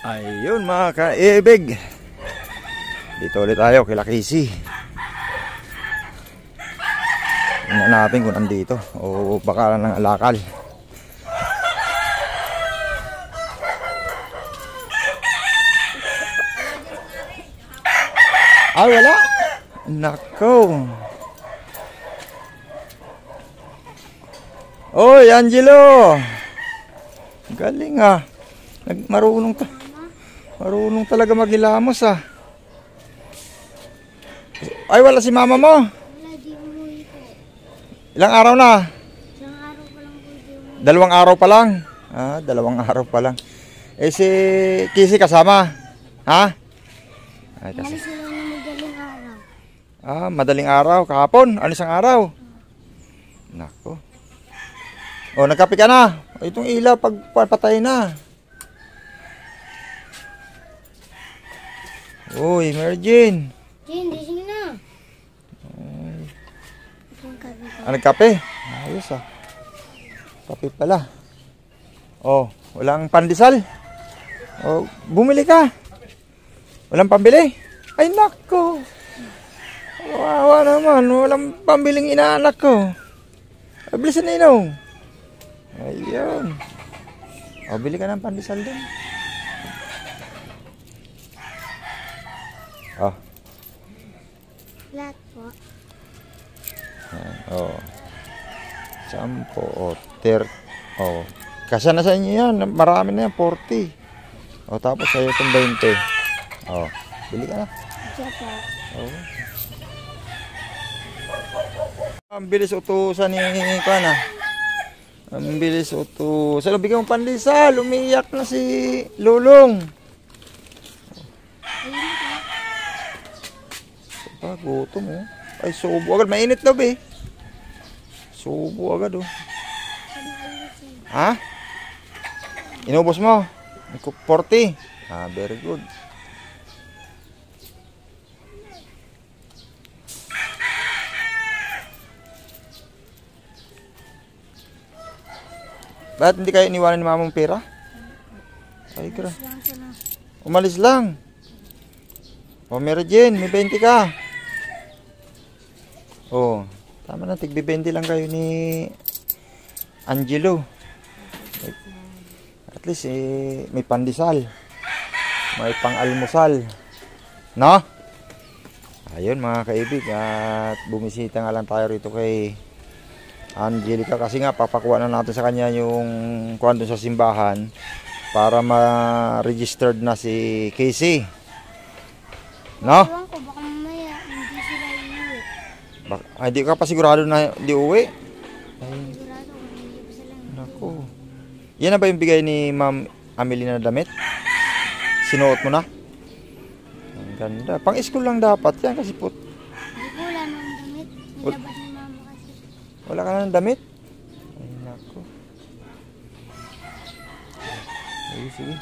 Ayun mga kaibig, dito ulit tayo kila Casey. Tingnan natin kung nandito o baka lang alakal. Ay wala. Nako. Oy Angelo, galing ah. Marunong talaga maghilamos ah. Ay wala si mama mo. Wala, di umuwi po. Ilang araw na? Isang araw pa lang po di umuwi. 2 araw pa lang. Ah, 2 araw pa lang. Eh si Casey kasama? Ha? Ay, kasi. Umalis sila na madaling araw. Ah, madaling araw. Kahapon, ano isang araw? Nako. Oh, nagkape ka na. Itong ilaw pagpatay na. Uy, Mergin. Jane, gising na. Itong kape ko. Ah, nagkape? Ayos ah. Kape pala. Oh, walang pandesal? Oh, bumili ka. Walang pambili? Ay, nako. Wawa naman. Walang pambiling inaanak ko. Ay, bilisan na inom. Ayun. O, bili ka ng pandesal din. Oh. Lahat po. Yan. Oh. 10 o 30. Oh. Kasya na sa inyo yan. Marami na yan. 40. O, tapos sa'yo itong 20. Oh. Bili ka na. Siya po. Oh. Ang bilis utusan ni Kana. Ang bilis utusan. Bigyan mo pandesal. Umiyak na si Lulong. Ah, gutom oh. Ay, subo agad. Mainit daw eh. Subo agad oh. Ha? Inubos mo? 40. Ah, very good. Bakit hindi kayo iniwanan ni mamang pera? Ay, gra. Umalis lang. O, meron dyan. May 20 ka. O, tama na. Tigbi 20 lang kayo ni Angelo. At least, may pandesal. May pang-almusal. No? Ayun, mga kaibig. At bumisita nga lang tayo rito kay Angelica kasi nga papakuha na natin sa kanya yung kuwan doon sa simbahan para ma-registered na si Casey. No? Ewan ko, baka mamaya hindi sila iuwi. Hindi ka pa sigurado na di uwi? Sigurado kung hindi pa sila. Naku. Yan na ba yung bigay ni Ma'am Amelina na damit? Sinuot mo na? Ang ganda. Pang-school lang dapat yan kasi Hindi ko wala nang damit. Nilabas ni mama kasi. wala ka na ng damit? Ay, naku. Ay, sige.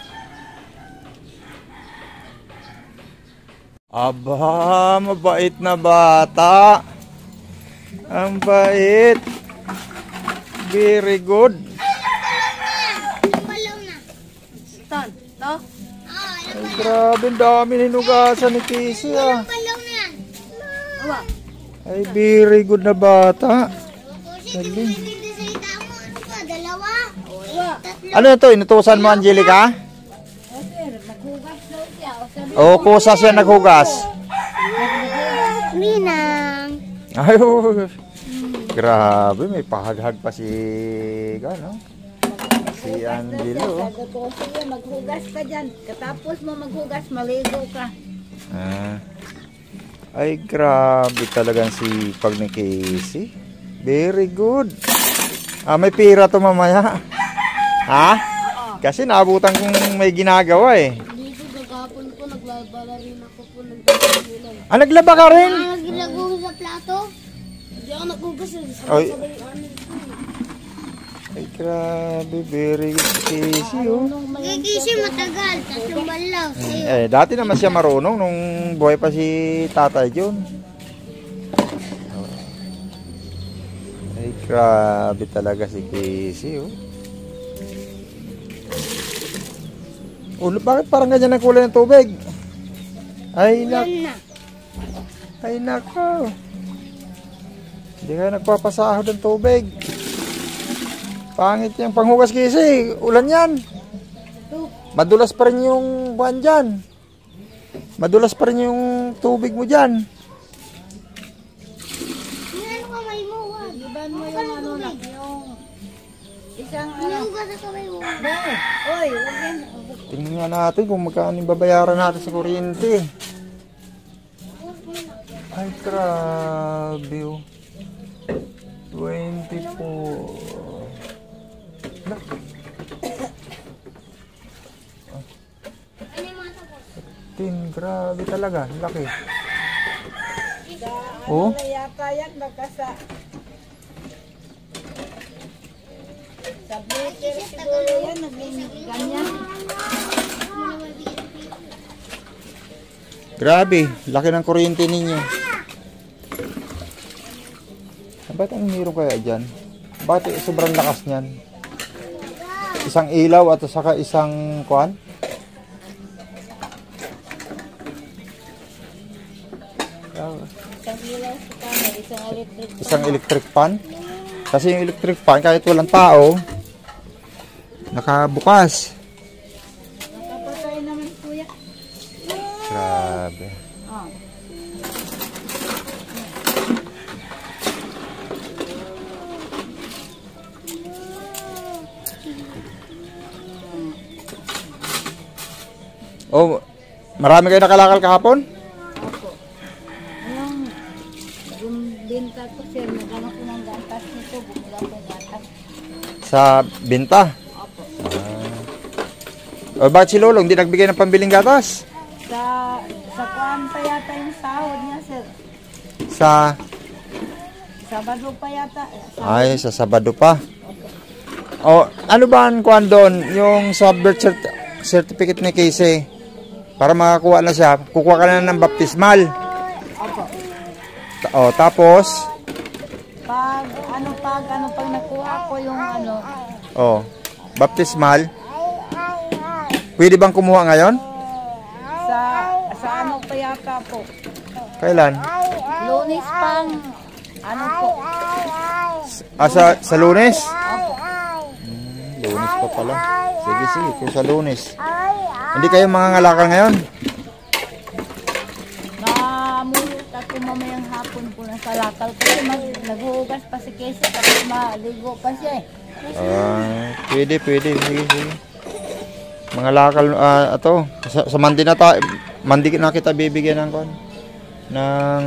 Aba, mabait na bata. Ang bait. Very good. Palaw na. Ton, to? Ay, grabe, ang dami hinugasan ni Casey ah. Palaw na yan. Awa. Ay, very good na bata. Galing. Hindi sa ita mo. Ano ba? Dalawa? Awa. Tatlo. Ano to? Inutusan mo, Angelica? O sir, naghugas daw siya. O sabi O, kusa siya naghugas. Ninang. Ay, oh. Grabe, may pahaghag pa si ano? Si Angelo. sabi ko siya, maghugas ka dyan. Katapos mo maghugas, maligo ka. Ah. Ay, grabe talagang sipag ni Casey. Very good. Ah, may pira to mamaya. Ha? Kasi naabutan kong may ginagawa eh. Hindi ko gagapon ko. Naglabala rin ako po ng dalang. Ah, naglaba ka rin? Naglagugas sa plato? Hindi ako nagugas. Ay. Ay, grabe. Very good si Casey oh. Gagisi matagal. Tatlong balaw. Sa'yo. Eh, dati naman siya marunong nung buhay pa si Tatay John. Ay, grabe talaga si Casey, oh. Ulo, bakit parang ganyan ang kulay ng tubig? Ay, Yan na. ay nako. Hindi kayo nagpapasahod ng tubig. Pangit yung panghugas kasi. Ulan yan. Madulas pa rin yung buwan dyan. Madulas pa rin yung tubig mo dyan. Ano kamay mo? Iban mo yung ano na, yung isang ano. Hinugas sa kamay mo. Oy, wag yan. Tingnan nga natin kung magkano yung babayaran natin sa kuryente. Ay, grabe oh. 24. Nah. Ano yung mga tapos? 10, grabe talaga. Laki. Sa Oh. ano na yata yan, baka sa meter siguro yan, naging ganyan. Grabe. Laki ng kuryente ninyo. Ba't ang meron kaya dyan? Bakit sobrang lakas niyan? Isang ilaw at saka isang kuan? Isang ilaw sa kanan, isang electric. Isang electric fan. Kasi yung electric fan kahit walang tao, nakabukas. Nakapatay naman kuya. Grabe. Oh. Oh, marami kayo nakalakal kahapon? Opo. Yung binta ko sir, nagano ko ng gatas nito, bumula ko ng gatas. Sa binta? Opo. O bakit si Lolo hindi nagbigay ng pambiling gatas? Sa kuwan pa yata yung sahod niya sir. Sa... Sabado pa yata. Ay, sa Sabado pa. O, ano ba ang kuan doon? Yung sa birth certificate ni Casey? Para makakuha na siya, kukuha ka na ng baptismal. Opo. O, tapos, Pag nakuha ko yung ano, o, baptismal. Pwede bang kumuha ngayon? sa ano pa yata po. Kailan? Lunes pang, ano po. Sa Lunes? Opo. Lunes pa pala. Sige, sige, kung sa Lunes. Hindi kayo mangangalakal ngayon? Namulot ako mamayang hapon po na sa lakal kasi naghuhugas pa si Casey tapos maligo pa siya eh. Pwede. Sige, sige. Mga lakal, ato, sa mandi na na kita bibigyan ng kon. Ng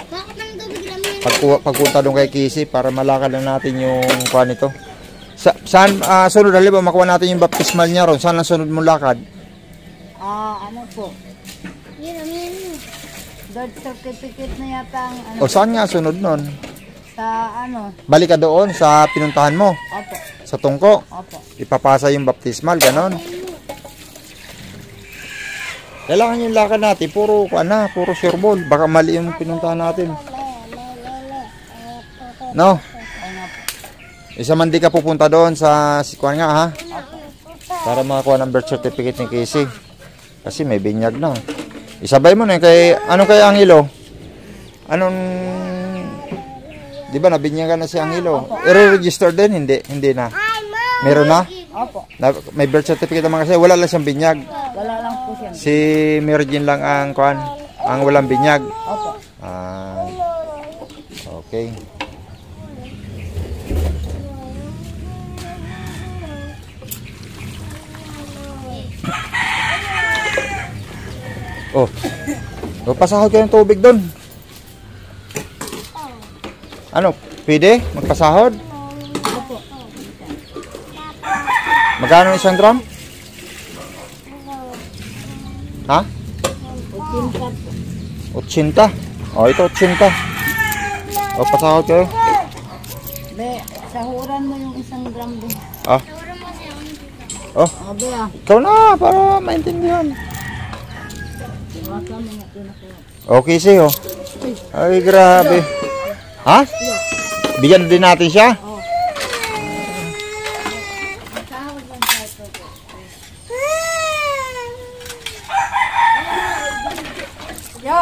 Bakit ang tubig namin? pagpunta doon kay Casey para malakal na natin yung kuan nito. Saan sunod halimbawa makuha natin yung baptismal niya ron? Saan ang sunod mong lakad? Ano po? Yan. Birth certificate na yata ang ano. O saan nga sunod nun? Sa ano? Balik ka doon sa pinuntahan mo. Opo. Sa tungko. Opo. Ipapasa yung baptismal, ganon. Kailangan yung lakad natin, puro sure ball. Baka mali yung pinuntahan natin. No? Ano po? Isa man di ka pupunta doon sa Sikuan nga ha. Para makakuha ng birth certificate ni Casey. Kasi may binyag na. Isabay mo na kay ano kay Angelo? Anong di ba nabinyagan na si Angelo? I-register din hindi na. Meron na? Opo. May birth certificate naman kasi wala lang siyang binyag. Wala lang po siya. Si Mary Jean lang ang walang binyag. Opo. Okay. Oh. Pasahod kayo ng tubig doon. Ano? Pwede? Magpasahod? Magkano isang drum? Ha? 80. Oh, ito 80. Oh, pasahod kayo. Be, sahuran mo yung isang gram din. Ah. Oh, Be ah. ikaw na para maintindihan. Baka mga pinakuha. Okay siyo. Ay, grabe. Ha? Bigyan din natin siya? Sahod lang sa ito po.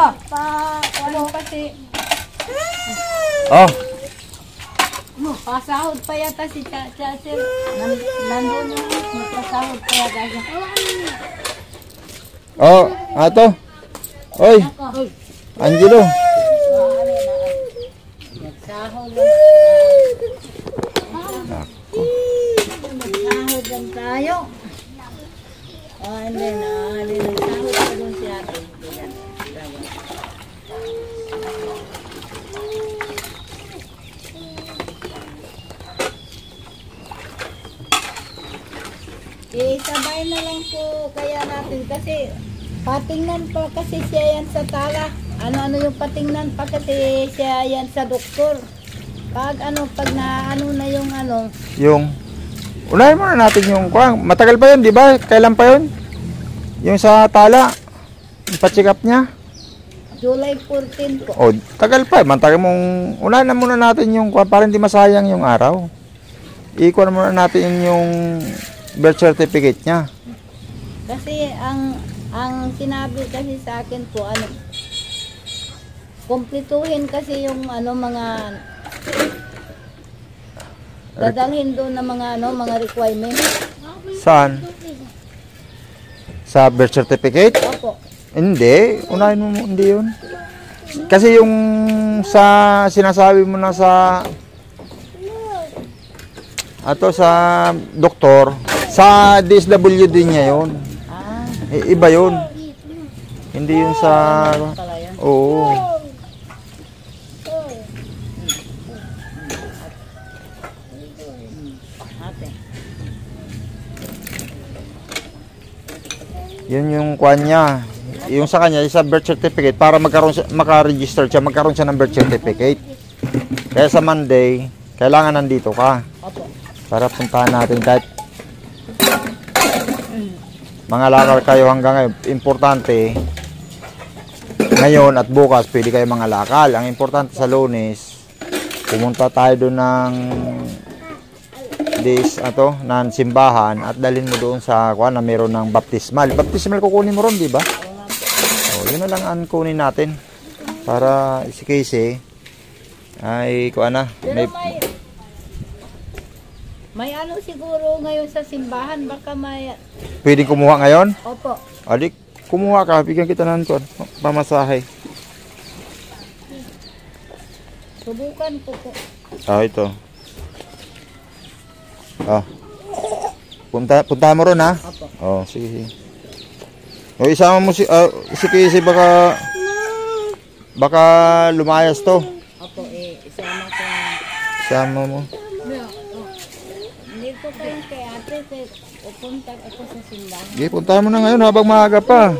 Ano kasi, Oh, pasahod pa yata si Chasel. Nandun yung pasahod pa yata siya. oh, ato. Oy, Angelo. Nagsahod lang. Nagsahod lang tayo. Hindi na. Nagsahod pa doon si ate. Sabay na lang po kaya natin kasi patingnan pa kasi siya yan sa tala. Ano yung patingnan pa kasi siya yan sa doktor. Pag naano na yung Yung, unahin muna natin yung, matagal pa yun, di ba? Kailan pa yun? Yung sa tala, yung pa-check up niya. July 14 po. Oh, tagal pa. Mantagal mong, unahin na muna natin yung, para hindi masayang yung araw. Ikuha na muna natin yung birth certificate niya. Kasi ang sinabi kasi sa akin po kumpletuhin kasi yung mga dadalhin doon na mga requirements. Saan? Sa birth certificate? Opo. Hindi, unahin mo, hindi yun. Kasi yung sa sinasabi mo na sa sa doktor, sa DSWD niya yun. Iba yun. Hindi yun sa... Oo. Yun yung kwan niya. Yung sa kanya, sa birth certificate, para maka-register siya, magkaroon siya ng birth certificate. Kaya sa Monday, kailangan nandito ka. Para puntahan natin kahit mga lakal kayo hanggang ngayon. Importante, ngayon at bukas, pwede kayo mga lakal. Ang importante sa Lunes, pumunta tayo doon ng ng simbahan at dalhin mo doon sa na meron ng baptismal. Baptismal kukunin mo ron, di ba? Oh, yun na lang ang kunin natin para si Casey ay may siguro ngayon sa simbahan, baka may... Pwede kumuha ngayon? Opo. Alik, kumuha ka, bigyan kita ng pamasahe. Subukan ko po. Ito. Punta mo ron, ha? Opo. Oh, sige. O, isama mo si Casey, baka lumayas to. Opo, isama ko. Isama mo. Hindi ko kayo kay ate, pupunta ako sa simbahan. Sige, punta mo na ngayon habang maaga pa.